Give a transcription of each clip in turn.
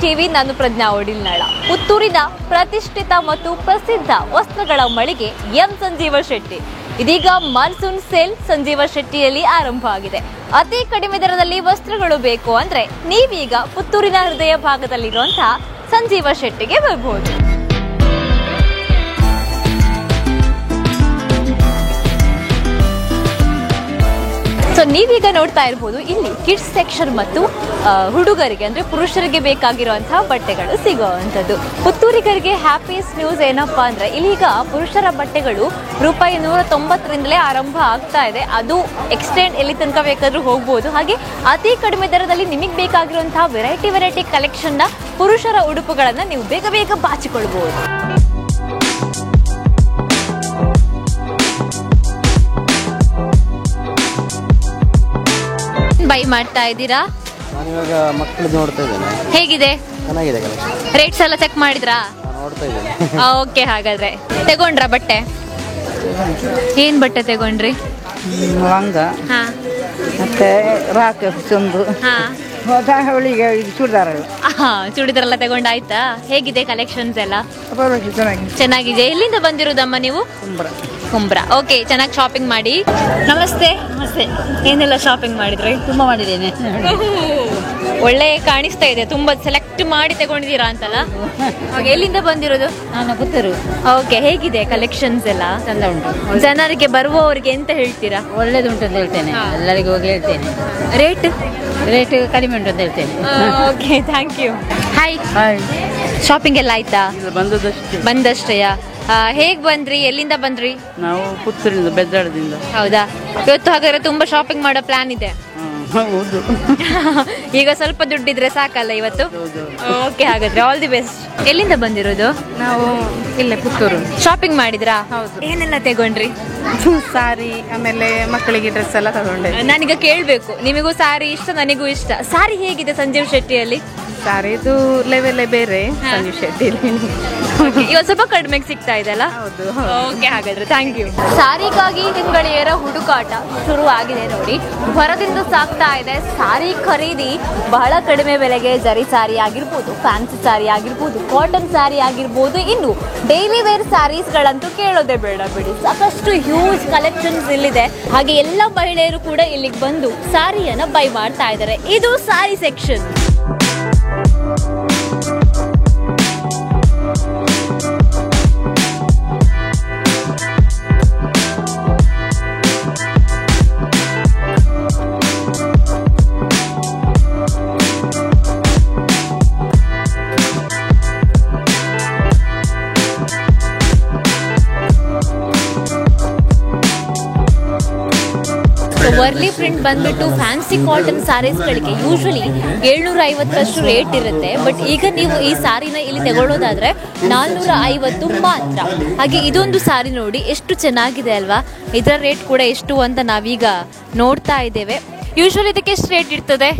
TV, ನಾನು ಪ್ರಜ್ಞಾ ಒಡಿಲ್ನಾಳ. ಪುತ್ತೂರಿನ ಪ್ರತಿಷ್ಠಿತ ಮತ್ತು ಪ್ರಸಿದ್ಧ ವಸ್ತ್ರಗಳ ಮಳಿಗೆ ಎಂ ಸಂಜೀವ ಶೆಟ್ಟಿ. ಇದೀಗ ಮಾನ್ಸೂನ್ ಸೇಲ್ ಸಂಜೀವ ಶೆಟ್ಟಿಯಲ್ಲಿ ಆರಂಭ ಆಗಿದೆ. ಅತಿ ಕಡಿಮೆ ದರದಲ್ಲಿ ವಸ್ತ್ರಗಳು ಬೇಕು ಅಂದ್ರೆ ನೀವೀಗ ಪುತ್ತೂರಿನ ಹೃದಯ ಭಾಗದಲ್ಲಿರುವಂತಹ ಸಂಜೀವ ಶೆಟ್ಟಿಗೆ ಬರಬಹುದು. ಸೊ ನೀವೀಗ ನೋಡ್ತಾ ಇರಬಹುದು, ಇಲ್ಲಿ ಕಿಡ್ಸ್ ಸೆಕ್ಷನ್ ಮತ್ತು ಹುಡುಗರಿಗೆ ಅಂದ್ರೆ ಪುರುಷರಿಗೆ ಬೇಕಾಗಿರುವಂತಹ ಬಟ್ಟೆಗಳು ಸಿಗುವಂಥದ್ದು. ಪುತ್ತೂರಿಗರಿಗೆ ಹ್ಯಾಪಿಯೆಸ್ಟ್ ನ್ಯೂಸ್ ಏನಪ್ಪಾ ಅಂದ್ರೆ ಇಲ್ಲಿಗ ಪುರುಷರ ಬಟ್ಟೆಗಳು ರೂಪಾಯಿ 190ರಿಂದಲೇ ಆರಂಭ ಆಗ್ತಾ ಇದೆ. ಅದು ಎಕ್ಸ್ಟೆಂಡ್ ಎಲ್ಲಿ ತನಕ ಬೇಕಾದ್ರೂ ಹೋಗ್ಬೋದು. ಹಾಗೆ ಅತಿ ಕಡಿಮೆ ದರದಲ್ಲಿ ನಿಮಗೆ ಬೇಕಾಗಿರುವಂತಹ ವೆರೈಟಿ ಕಲೆಕ್ಷನ್ ನ ಪುರುಷರ ಉಡುಪುಗಳನ್ನ ನೀವು ಬೇಗ ಬೇಗ ಬಾಚಿಕೊಳ್ಬಹುದು. ಬೈ ಮಾಡ್ತಾ ಇದ್ದೀರಾ? ನಾನು ಇವಾಗ ಮಕ್ಕಳದ್ದು ನೋಡ್ತಾ ಇದ್ದೇನೆ. ಹೇಗಿದೆ? ಚೆನ್ನಾಗಿದೆ. ರೇಟ್ಸ್ ಎಲ್ಲ ಚೆಕ್ ಮಾಡಿದ್ರಾ? ನೋಡ್ತಾ ಇದ್ದೇನೆ. ಓಕೆ, ಹಾಗಾದ್ರೆ ತಗೊಂಡ್ರಾ ಬಟ್ಟೆ? ಏನ್ ಬಟ್ಟೆ ತಗೊಂಡ್ರಿ? ಲಂಗ ಮತ್ತೆ ರಾಕ್ ಚೊಂದು ಅವಳಿಗೆ ಚೂಡಿದಾರಗಳು. ಚೂಡಿದಾರೆಲ್ಲ ತಗೊಂಡಾಯ್ತಾ? ಹೇಗಿದೆ ಕಲೆಕ್ಷನ್ಸ್ ಎಲ್ಲ? ಚೆನ್ನಾಗಿದೆ. ಎಲ್ಲಿಂದ ಬಂದಿರೋದಮ್ಮ ನೀವು? ಕುಂಬ್ರಾ. ಓಕೆ, ಚೆನ್ನಾಗಿ ಶಾಪಿಂಗ್ ಮಾಡಿ. ನಮಸ್ತೆ. ನಮಸ್ತೆ. ಏನೆಲ್ಲ ಶಾಪಿಂಗ್ ಮಾಡಿದ್ರಿ? ತುಂಬಾ ಮಾಡಿದ್ದೇನೆ. ಒಳ್ಳೆ ಕಾಣಿಸ್ತಾ ಇದೆ, ತುಂಬಾ ಸೆಲೆಕ್ಟ್ ಮಾಡಿ ತಗೊಂಡಿದ್ದೀರಾ ಅಂತಲ್ಲ. ಎಲ್ಲಿಂದ ಬಂದಿರೋದು? ನಾನು ಪುತ್ತೂರು. ಓಕೆ, ಹೇಗಿದೆ ಕಲೆಕ್ಷನ್ಸ್ ಎಲ್ಲ? ಚಂದ ಉಂಟು. ಜನರಿಗೆ ಬರುವವರಿಗೆ ಎಂತ ಹೇಳ್ತೀರಾ? ಒಳ್ಳೇದುಂಟು ಅಂತ ಹೇಳ್ತೇನೆ, ಎಲ್ಲರಿಗೂ ಹೋಗಿ ಹೇಳ್ತೇನೆ. ರೇಟ್ ಕಡಿಮೆ ಉಂಟು ಅಂತ ಹೇಳ್ತೇನೆ. Okay, thank you. Hi. Shopping ಎಲ್ಲ ಆಯ್ತಾ? ಬಂದಷ್ಟೇಯಾ? ಹೇಗ್ ಬಂದ್ರಿ? ಎಲ್ಲಿಂದ ಬಂದ್ರಿ? ನಾವು ಪುತ್ತೂರಿನಿಂದ, ಬೆದ್ದಾಳದಿಂದ. ಹೌದಾ? ಇವತ್ತು ಹಾಗಾದ್ರೆ ತುಂಬಾ ಶಾಪಿಂಗ್ ಮಾಡೋ ಪ್ಲಾನ್ ಇದೆ. ಹೌದು. ಈಗ ಸ್ವಲ್ಪ ದುಡ್ಡಿದ್ರೆ ಸಾಕಲ್ಲ ಇವತ್ತು? ಓಕೆ, ಹಾಗಾದ್ರೆ ಆಲ್ ದಿ ಬೆಸ್ಟ್. ಎಲ್ಲಿಂದ ಬಂದಿರೋದು? ನಾವು ಇಲ್ಲೇ ಪುತ್ತೂರು. ಶಾಪಿಂಗ್ ಮಾಡಿದ್ರಾ? ಹೌದು. ಏನೆಲ್ಲ ತಗೊಂಡ್ರಿ? ಸಾರಿ, ಆಮೇಲೆ ಮಕ್ಕಳಿಗೆ ಡ್ರೆಸ್ ಎಲ್ಲ ತಗೊಂಡೆ. ನಾನೀಗ ಕೇಳ್ಬೇಕು, ನಿಮಗೂ ಸಾರಿ ಇಷ್ಟ, ನನಗೂ ಇಷ್ಟ. ಸಾರಿ ಹೇಗಿದೆ ಸಂಜೀವ್ ಶೆಟ್ಟಿಯಲ್ಲಿ? ಸಾರಿದು ಲೆವೆಲ್ಲೇ ಬೇರೆ ಸಂಜೀವ್ ಶೆಟ್ಟಿಯಲ್ಲಿ. ಇವತ್ತು ಸ್ವಲ್ಪ ಕಡಿಮೆಗೆ ಸಿಗ್ತಾ ಇದೆ ಅಲ್ಲ? ಹೌದು. ಓಕೆ, ಹಾಗಾದ್ರೆ ಥ್ಯಾಂಕ್ ಯು. ಸಾರಿಗಾಗಿ ತಿಂಗಳಿಯರ ಹುಡುಕಾಟ ಶುರು ಆಗಿದೆ ನೋಡಿ. ಹೊರದಿಂದ ಸಾಕ್ತಾ ಇದೆ ಸಾರಿ ಖರೀದಿ. ಬಹಳ ಕಡಿಮೆ ಬೆಲೆಗೆ ಜರಿ ಸಾರಿ ಆಗಿರ್ಬೋದು, ಫ್ಯಾನ್ಸಿ ಸಾರಿ ಆಗಿರ್ಬೋದು, ಕಾಟನ್ ಸಾರಿ ಆಗಿರ್ಬೋದು, ಇನ್ನು ಡೈಲಿ ವೇರ್ ಸ್ಯಾರೀಸ್ಗಳಂತೂ ಕೇಳೋದೇ ಬೇಡ ಬಿಡಿ. ಸಾಕಷ್ಟು ಹ್ಯೂಜ್ ಕಲೆಕ್ಷನ್ಸ್ ಇಲ್ಲಿದೆ. ಹಾಗೆ ಎಲ್ಲ ಮಹಿಳೆಯರು ಕೂಡ ಇಲ್ಲಿಗೆ ಬಂದು ಸಾರಿಯನ್ನ ಬೈ ಮಾಡ್ತಾ ಇದ್ದಾರೆ. ಇದು ಸಾರಿ ಸೆಕ್ಷನ್. ವರ್ಲಿ ಪ್ರಿಂಟ್ ಬಂದ್ಬಿಟ್ಟು ಫ್ಯಾನ್ಸಿ ಕಾಟನ್ ಸ್ಯಾರೀಸ್ಗಳಿಗೆ ಯೂಶಲಿ 750 ರೇಟ್ ಇರುತ್ತೆ. ಬಟ್ ಈಗ ನೀವು ಈ ಸಾರಿನ ಇಲ್ಲಿ ತಗೊಳ್ಳೋದಾದ್ರೆ 450 ಮಾತ್ರ. ಹಾಗೆ ಇದೊಂದು ಸಾರಿ ನೋಡಿ ಎಷ್ಟು ಚೆನ್ನಾಗಿದೆ ಅಲ್ವಾ? ಇದರ ರೇಟ್ ಕೂಡ ಎಷ್ಟು ಅಂತ ನಾವೀಗ ನೋಡ್ತಾ ಇದ್ದೇವೆ. ಯೂಶಲಿ ಇದಕ್ಕೆ ಎಷ್ಟು ರೇಟ್ ಇರ್ತದೆ?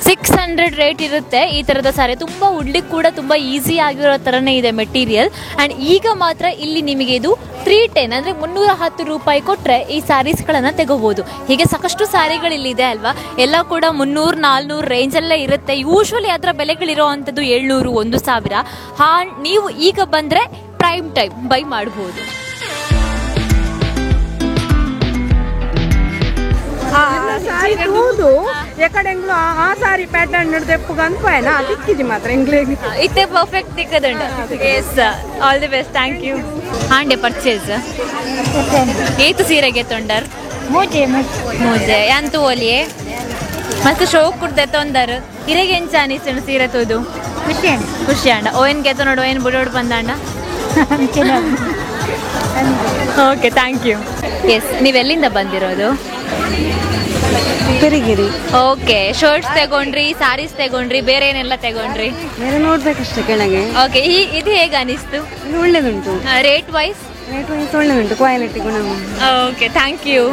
600 ರೇಟ್ ಇರುತ್ತೆ ಈ ತರದ ಸಾರಿ. ತುಂಬಾ ಉಡ್ಲಿಕ್ಕೆ ಕೂಡ ತುಂಬಾ ಈಸಿ ಆಗಿರೋ ತರನೇ ಇದೆ ಮೆಟೀರಿಯಲ್. ಅಂಡ್ ಈಗ ಮಾತ್ರ ಇಲ್ಲಿ ನಿಮಗೆ ಇದು 310 ಅಂದ್ರೆ 310 ರೂಪಾಯಿ ಕೊಟ್ರೆ ಈ ಸ್ಯಾರೀಸ್ಗಳನ್ನ ತಗೋಬಹುದು. ಹೀಗೆ ಸಾಕಷ್ಟು ಸ್ಯಾರಿಗಳು ಇಲ್ಲಿದೆ ಅಲ್ವಾ? ಎಲ್ಲ ಕೂಡ 300-400 ರೇಂಜ್ ಅಲ್ಲೇ ಇರುತ್ತೆ. ಯೂಶುವಲಿ ಅದರ ಬೆಲೆಗಳಿರೋ ಅಂಥದ್ದು 700, 1000. ನೀವು ಈಗ ಬಂದ್ರೆ ಪ್ರೈಮ್ ಟೈಮ್ ಬೈ ಮಾಡಬಹುದು. ಆ ಸಾರಿ ಪ್ಯಾಟರ್ನ್ ತೆಪ್ಪುಗಂತ ದಿಕ್ಕಿಜಿ ಮಾತ್ರ ಇಂಗ್ಲಿಷ್ ಇತ್ತೆ ಪರ್ಫೆಕ್ಟ್ ದಿಕ್ಕದಂಡ. Yes, all the best, thank you. ಹಾಂಡೆ ಪರ್ಚೇಸ್ ಏತು ಸೀರೆಗೆ ತೊಂಡರ್ ಮೂಜೆ ಎಂತ ಓಲಿಯೇ ಮಸ್ತ್ ಶೋಕ್ ಕುಡ್ದೆ ತೊಂದರ್ ಇರೆಗೆ ಎಂಚ ಅನಿಸ್ತು ಸೀರೆ ತೋದು? ಖುಷಿ ಅಂಡ. ಓಯನ್ ಗೆತ ನೋಡು, ಓಯನ್ ಬುಡೋಡು ಬಂದಾಂಡ. Okay, thank you. ಎಸ್, ನೀವೆಲ್ಲಿಂದ ಬಂದಿರೋದು? ಪೆರಿಗಿರಿ. ಓಕೆ, ಶರ್ಟ್ಸ್ ತಗೊಂಡ್ರಿ, ಸಾರೀಸ್ ತಗೊಂಡ್ರಿ, ಬೇರೆ ಏನೆಲ್ಲ ತಗೊಂಡ್ರಿ? ಬೇರೆ ನೋಡ್ಬೇಕಷ್ಟೇ ಕೆಳಗೆ. ಓಕೆ, ಇದು ಹೇಗೆ ಅನಿಸ್ತು? ಒಳ್ಳೇದುಂಟು. ರೇಟ್ ವೈಸ್ ಒಳ್ಳೆದುಂಟು, ಕ್ವಾಲಿಟಿ ಗುಣ. Okay, thank you.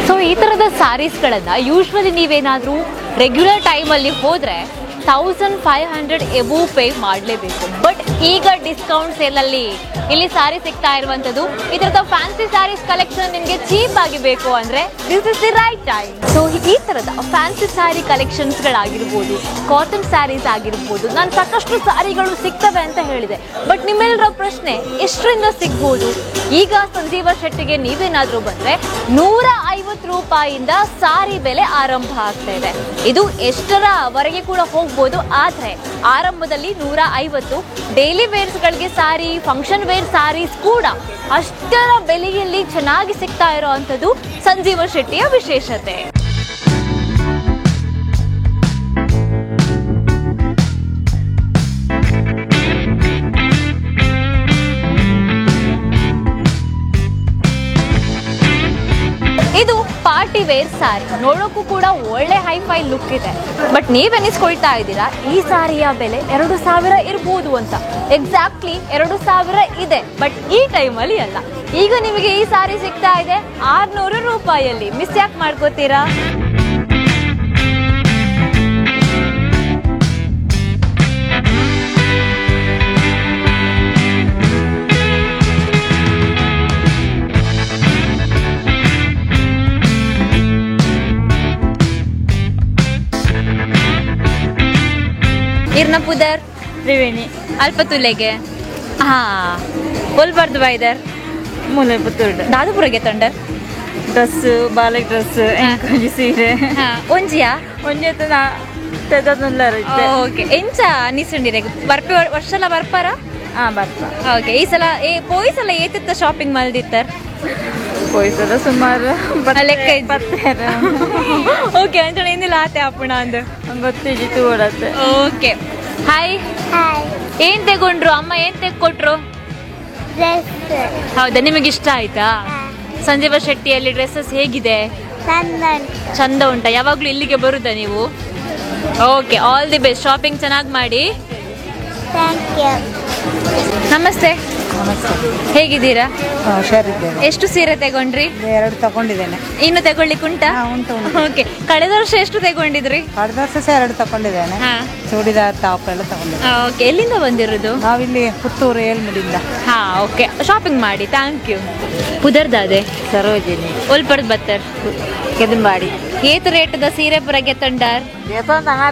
ಸೊ ಈ ತರದ ಸ್ಯಾರೀಸ್ಗಳನ್ನ ಯೂಶ್ವಲಿ ನೀವೇನಾದ್ರೂ ರೆಗ್ಯುಲರ್ ಟೈಮಲ್ಲಿ ಹೋದ್ರೆ 1500 ಎಬೋ ಪೇ ಮಾಡಲೇಬೇಕು. ಬಟ್ ಈಗ ಡಿಸ್ಕೌಂಟ್ ಸೇಲಲ್ಲಿ ಇಲ್ಲಿ ಸಾರಿ ಸಿಗ್ತಾ ಇರುವಂಥದ್ದು. ಇದರದ ಫ್ಯಾನ್ಸಿ ಸ್ಯಾರೀಸ್ ಕಲೆಕ್ಷನ್ ನಿಮಗೆ ಚೀಪ್ ಆಗಿ ಬೇಕು ಅಂದರೆ this is the right time. So ಈ ಥರದ ಫ್ಯಾನ್ಸಿ ಸ್ಯಾರಿ ಕಲೆಕ್ಷನ್ಸ್ಗಳಾಗಿರ್ಬೋದು, ಕಾಟನ್ ಸ್ಯಾರೀಸ್ ಆಗಿರ್ಬೋದು, ನಾನು ಸಾಕಷ್ಟು ಸ್ಯಾರಿಗಳು ಸಿಗ್ತವೆ ಅಂತ ಹೇಳಿದೆ. ಬಟ್ ನಿಮ್ಮೆಲ್ಲರ ಪ್ರಶ್ನೆ ಎಷ್ಟರಿಂದ ಸಿಗ್ಬೋದು? ಈಗ ಸಂಜೀವ ಶೆಟ್ಟಿಗೆ ನೀವೇನಾದರೂ ಬಂದರೆ 150 ರೂಪಾಯಿಯಿಂದ ಸಾರಿ ಬೆಲೆ ಆರಂಭ ಆಗ್ತಾ ಇದೆ. ಇದು ಎಷ್ಟರವರೆಗೆ ಕೂಡ ಹೋಗ್ಬೋದು, ಆದರೆ ಆರಂಭದಲ್ಲಿ 150. ಡೈಲಿ ವೇರ್ಸ್ಗಳಿಗೆ ಸಾರಿ, ಫಂಕ್ಷನ್ ವೇರ್ ಸಾರೀಸ್ ಕೂಡ ಅಷ್ಟರ ಬೆಲೆಯಲ್ಲಿ ಚೆನ್ನಾಗಿ ಸಿಗ್ತಾ ಇರೋವಂಥದ್ದು ಸಂಜೀವ ಶೆಟ್ಟಿಯ ವಿಶೇಷತೆ. ಇದು ಪಾರ್ಟಿ ವೇರ್ ಸಾರಿ, ನೋಡೋಕ್ಕೂ ಕೂಡ ಒಳ್ಳೆ ಹೈಫೈ ಲುಕ್ ಇದೆ. ಬಟ್ ನೀವೆನಿಸ್ಕೊಳ್ತಾ ಇದ್ದೀರಾ ಈ ಸಾರಿಯ ಬೆಲೆ 2000 ಇರ್ಬೋದು ಅಂತ. ಎಕ್ಸಾಕ್ಟ್ಲಿ 2000 ಇದೆ, ಬಟ್ ಈ ಟೈಮಲ್ಲಿ ಅಲ್ಲ. ಈಗ ನಿಮಗೆ ಈ ಸಾರಿ ಸಿಗ್ತಾ ಇದೆ 600 ರೂಪಾಯಿಯಲ್ಲಿ. ಮಿಸ್ ಯಾಕೆ ಮಾಡ್ಕೋತೀರಾ? ಇರ್ನ ಪುದರ್ ತ್ರಿವೇಣಿ ಅಲ್ಪತುಲೆಗೆ ಹಾ ಒಲ್ಬಾರ್ದು ಬೈದರ್ ಮೂಲೆ ಪುತ್ತೂರು ದಾದುಪುರಗೆ ತಂಡರ್ ಡ್ರೆಸ್ ಬಾಲಕ್ ಡ್ರೆಸ್ ಎಂಕೊಂಜಿ ಸೀರೆ ಒಂಜಿಯಾ ಒಂಜಿ ನಾ ತೆದನುಲ್ಲರ ಓಕೆ ಎಂಚ ನಿಸುಂಡಿರೆ ಬರ್ಪೆ ವರ್ಷಲ ಬರ್ಪಾರ ಬರ್ಪ ಓಕೆ ಈ ಸಲ ಪೋಯಿ ಸಲ ಏತಿತ್ತ ಶಾಪಿಂಗ್ ಮಲ್ದಿತ್ತರ್ ಪೋಯ್ಸದ ಸುಮಾರು ಲೆಕ್ಕ ಬರ್ತೇನೆ ಓಕೆ ಅಂತ ಏನಿಲ್ಲ ಆತೆ ಅಪ್ಪಣ ಅಂದು ಗೊತ್ತಿದ್ದು ಓಡತ್ತೆ. ಓಕೆ ಹಾಯ್ ಏನ್ ತೆಗೊಂಡ್ರು ಅಮ್ಮ? ಏನ್ ತೆಕ್ಕೊಟ್ರು? ಹೌದಾ, ನಿಮಗೆ ಇಷ್ಟ ಆಯ್ತಾ? ಸಂಜೀವ ಶೆಟ್ಟಿಯಲ್ಲಿ ಡ್ರೆಸ್ಸಸ್ ಹೇಗಿದೆ? ಚಂದ ಉಂಟಾ? ಯಾವಾಗ್ಲೂ ಇಲ್ಲಿಗೆ ಬರುದಾ ನೀವು? Okay, all the best, shopping ಚೆನ್ನಾಗಿ ಮಾಡಿ. ನಮಸ್ತೆ, ಹೇಗಿದ್ದೀರಾ? ಹುಷಾರಿದ್ದೇನೆ. ಎಷ್ಟು ಸೀರೆ ತಗೊಂಡ್ರಿ? 2 ತಗೊಂಡಿದ್ದೇನೆ. ಇನ್ನು ತಗೊಳ್ಳಿಕ್ಕೆ ಉಂಟಾ? ಉಂಟು. ಓಕೆ, ಕಳೆದ ವರ್ಷ ಎಷ್ಟು ತಗೊಂಡಿದ್ರಿ? ಕಳೆದ ವರ್ಷ 2 ತಗೊಂಡಿದ್ದೇನೆ. ಚೂಡಿದಾರ್ ಟಾಪ್ ಎಲ್ಲ ತಗೊಂಡಿದ್ದೇನೆ. ಓಕೆ, ಎಲ್ಲಿಂದ ಬಂದಿರೋದು? ನಾವಿಲ್ಲಿ ಪುತ್ತೂರು ಏಳ್ಮುಡಿಂದ. ಹಾ, ಓಕೆ, ಶಾಪಿಂಗ್ ಮಾಡಿ, ಥ್ಯಾಂಕ್ ಯು. ಪುದರ್ದಾದೆ ಸರೋಜಿನಿ ಒಲ್ಪರ್ದ್ ಬತ್ತರ್ ಕೆದಂಬಾಡಿ ಏತ್ ರೇಟ್ದ ಸೀರೆ ಪುರ ಗೆತ್ತಂಡಾರ್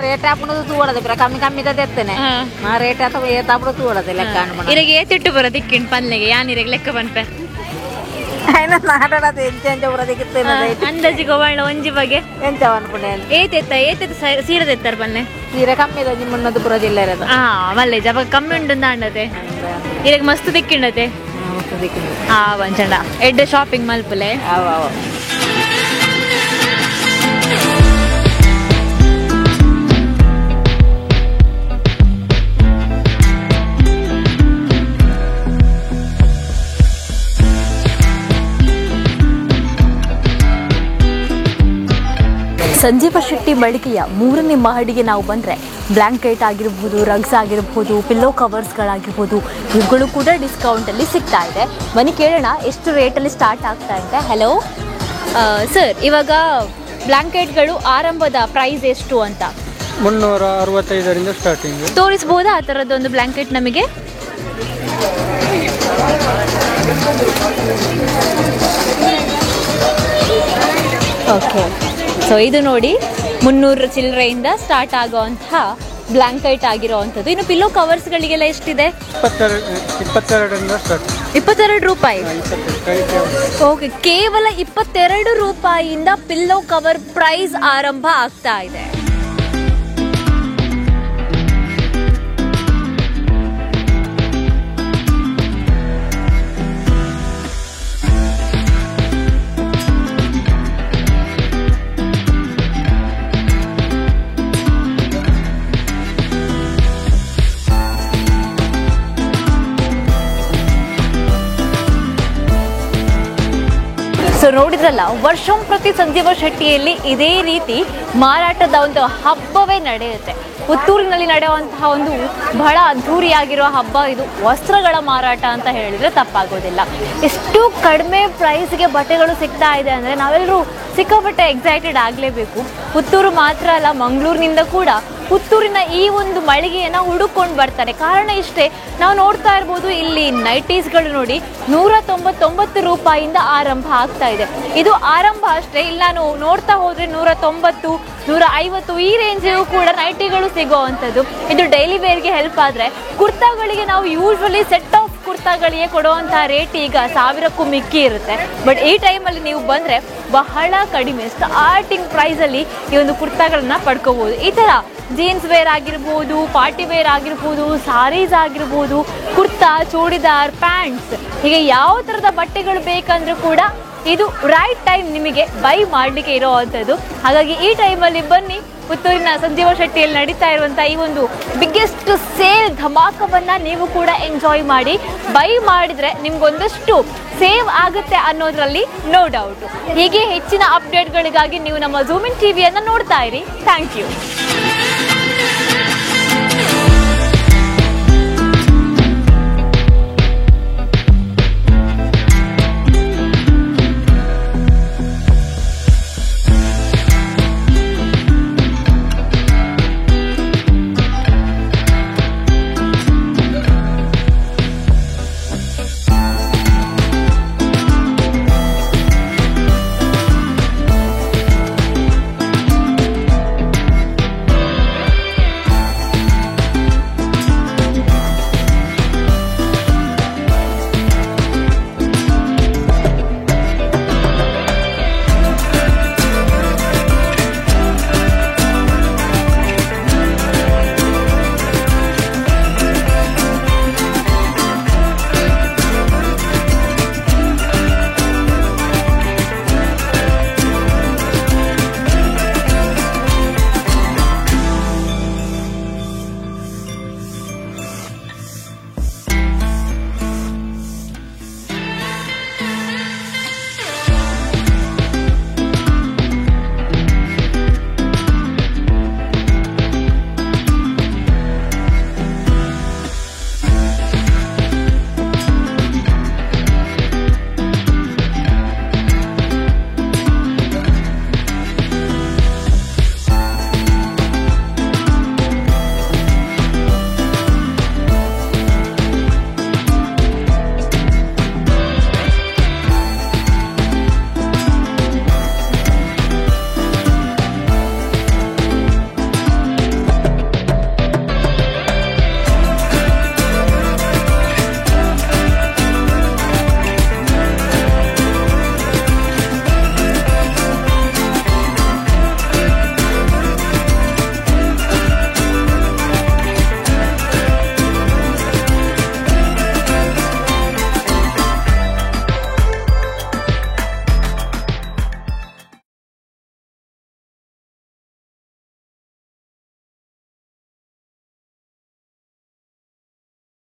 ರೇಟ್ ಹಾಕೊಂಡು ತೂಡದೆ ಕಮ್ಮಿ ಕಮ್ಮಿ ತೆತ್ತೇನೆ ನಾ ರೇಟ್ ಅಥವಾ ಏತ್ ಹಾಕೊಂಡು ತೂಡದೆ ಲೆಕ್ಕ ಇರಗೆ ಏತಿಟ್ಟು ಬರ ದಿಕ್ಕಿಂಡ್ ಪನ್ಲೆಗೆ ಯಾನಿರಗೆ ಲೆಕ್ಕ ಬನ್ಪೆ ನಾಡೋದು ಎಂಚ ಎಂಚ ಬರೋದಿಕ್ಕಿತ್ತೇನೆ ಅಂದಾಜಿಗೆ ಒಳ್ಳೆ ಒಂಜಿ ಬಗೆ ಎಂಚ ಅನ್ಕೊಂಡೆ ಏತೆತ್ತ ಸೀರೆ ತೆತ್ತಾರ ಬನ್ನೆ ಸೀರೆ ಕಮ್ಮಿ ಇದೆ ನಿಮ್ಮನ್ನದು ಬರೋದಿಲ್ಲ ಇರೋದು ಹಾ ಮಲ್ಲೆ ಜಬ ಕಮ್ಮಿ ಉಂಡು ಅಂಡತೆ ಇರಗೆ ಮಸ್ತ್ ದಿಕ್ಕಿಂಡತೆ ಹಾ ವಂಚಂಡ ಎಡ್ಡೆ ಶಾಪಿಂಗ್ ಮಲ್ಪಲೆ ಸಂಜೀವ ಶೆಟ್ಟಿ ಮಳಿಗೆಯ 3ನೇ ಮಹಡಿಗೆ ನಾವು ಬಂದರೆ ಬ್ಲ್ಯಾಂಕೆಟ್ ಆಗಿರ್ಬೋದು, ರಗ್ಸ್ ಆಗಿರ್ಬೋದು, ಪಿಲ್ಲೋ ಕವರ್ಸ್ಗಳಾಗಿರ್ಬೋದು, ಇವುಗಳು ಕೂಡ ಡಿಸ್ಕೌಂಟಲ್ಲಿ ಸಿಗ್ತಾ ಇದೆ. ಬನ್ನಿ ಕೇಳೋಣ ಎಷ್ಟು ರೇಟಲ್ಲಿ ಸ್ಟಾರ್ಟ್ ಆಗ್ತಾ ಇದೆ. ಹಲೋ ಸರ್, ಇವಾಗ ಬ್ಲ್ಯಾಂಕೆಟ್ಗಳು ಆರಂಭದ ಪ್ರೈಸ್ ಎಷ್ಟು ಅಂತ? 365ರಿಂದ ಸ್ಟಾರ್ಟಿಂಗ್. ತೋರಿಸ್ಬೋದಾ ಆ ಥರದ್ದೊಂದು ಬ್ಲ್ಯಾಂಕೆಟ್ ನಮಗೆ? ಓಕೆ, ಸೊ ಇದು ನೋಡಿ 300 ಚಿಲ್ಲರೆಯಿಂದ ಸ್ಟಾರ್ಟ್ ಆಗುವಂತಹ ಬ್ಲ್ಯಾಂಕೆಟ್ ಆಗಿರೋವಂಥದ್ದು. ಇನ್ನು ಪಿಲ್ಲೋ ಕವರ್ಸ್ಗಳಿಗೆಲ್ಲ ಎಷ್ಟಿದೆ? 22 ರೂಪಾಯಿ. ಓಕೆ, ಕೇವಲ 22 ರೂಪಾಯಿಯಿಂದ ಪಿಲ್ಲೋ ಕವರ್ ಪ್ರೈಸ್ ಆರಂಭ ಆಗ್ತಾ ಇದೆ. ಸೊ ನೋಡಿದ್ರಲ್ಲ, ವರ್ಷಂಪ್ರತಿ ಸಂಜೀವ ಶೆಟ್ಟಿಯಲ್ಲಿ ಇದೇ ರೀತಿ ಮಾರಾಟದ ಒಂದು ಹಬ್ಬವೇ ನಡೆಯುತ್ತೆ. ಪುತ್ತೂರಿನಲ್ಲಿ ನಡೆಯುವಂತಹ ಒಂದು ಬಹಳ ಅದ್ಧೂರಿಯಾಗಿರೋ ಹಬ್ಬ ಇದು. ವಸ್ತ್ರಗಳ ಮಾರಾಟ ಅಂತ ಹೇಳಿದರೆ ತಪ್ಪಾಗೋದಿಲ್ಲ. ಎಷ್ಟು ಕಡಿಮೆ ಪ್ರೈಸ್ಗೆ ಬಟ್ಟೆಗಳು ಸಿಗ್ತಾ ಇದೆ ಅಂದರೆ ನಾವೆಲ್ಲರೂ ಸಿಕ್ಕಾಪಟ್ಟೆ ಎಕ್ಸೈಟೆಡ್ ಆಗಲೇಬೇಕು. ಪುತ್ತೂರು ಮಾತ್ರ ಅಲ್ಲ, ಮಂಗಳೂರಿನಿಂದ ಕೂಡ ಪುತ್ತೂರಿನ ಈ ಒಂದು ಮಳಿಗೆಯನ್ನು ಹುಡುಕೊಂಡು ಬರ್ತಾರೆ. ಕಾರಣ ಇಷ್ಟೇ, ನಾವು ನೋಡ್ತಾ ಇರ್ಬೋದು ಇಲ್ಲಿ ನೈಟೀಸ್ಗಳು ನೋಡಿ 199 ರೂಪಾಯಿಯಿಂದ ಆರಂಭ ಆಗ್ತಾ ಇದೆ. ಇದು ಆರಂಭ ಅಷ್ಟೇ, ಇಲ್ಲಿ ನಾನು ನೋಡ್ತಾ ಹೋದರೆ 190, 150 ಈ ರೇಂಜಿಗೂ ಕೂಡ ನೈಟಿಗಳು ಸಿಗೋವಂಥದ್ದು. ಇದು ಡೈಲಿ ವೇರ್ಗೆ ಹೆಲ್ಪ್ ಆದರೆ, ಕುರ್ತಾಗಳಿಗೆ ನಾವು ಯೂಶ್ವಲಿ ಸೆಟ್ ಆಫ್ ಕುರ್ತಾಗಳಿಗೆ ಕೊಡುವಂತಹ ರೇಟ್ ಈಗ 1000ಕ್ಕೂ ಮಿಕ್ಕಿ ಇರುತ್ತೆ. ಬಟ್ ಈ ಟೈಮಲ್ಲಿ ನೀವು ಬಂದರೆ ಬಹಳ ಕಡಿಮೆ ಸ್ಟಾರ್ಟಿಂಗ್ ಪ್ರೈಸಲ್ಲಿ ಈ ಒಂದು ಕುರ್ತಾಗಳನ್ನ ಪಡ್ಕೋಬೋದು. ಈ ಥರ ಜೀನ್ಸ್ ವೇರ್ ಆಗಿರ್ಬೋದು, ಪಾರ್ಟಿ ವೇರ್ ಆಗಿರ್ಬೋದು, ಸಾರೀಸ್ ಆಗಿರ್ಬೋದು, ಕುರ್ತಾ, ಚೂಡಿದಾರ್, ಪ್ಯಾಂಟ್ಸ್, ಹೀಗೆ ಯಾವ ಥರದ ಬಟ್ಟೆಗಳು ಬೇಕಂದ್ರೂ ಕೂಡ ಇದು ರೈಟ್ ಟೈಮ್ ನಿಮಗೆ ಬೈ ಮಾಡಲಿಕ್ಕೆ ಇರೋವಂಥದ್ದು. ಹಾಗಾಗಿ ಈ ಟೈಮಲ್ಲಿ ಬನ್ನಿ, ಪುತ್ತೂರಿನ ಸಂಜೀವ ಶೆಟ್ಟಿಯಲ್ಲಿ ನಡೀತಾ ಇರುವಂಥ ಈ ಒಂದು ಬಿಗ್ಗೆಸ್ಟ್ ಸೇಲ್ ಧಮಾಕವನ್ನು ನೀವು ಕೂಡ ಎಂಜಾಯ್ ಮಾಡಿ. ಬೈ ಮಾಡಿದರೆ ನಿಮ್ಗೊಂದಷ್ಟು ಸೇವ್ ಆಗುತ್ತೆ ಅನ್ನೋದ್ರಲ್ಲಿ ನೋ ಡೌಟು. ಹೀಗೆ ಹೆಚ್ಚಿನ ಅಪ್ಡೇಟ್ಗಳಿಗಾಗಿ ನೀವು ನಮ್ಮ ಝೂಮಿನ್ ಟಿವಿಯನ್ನು ನೋಡ್ತಾ ಇರಿ. Thank you.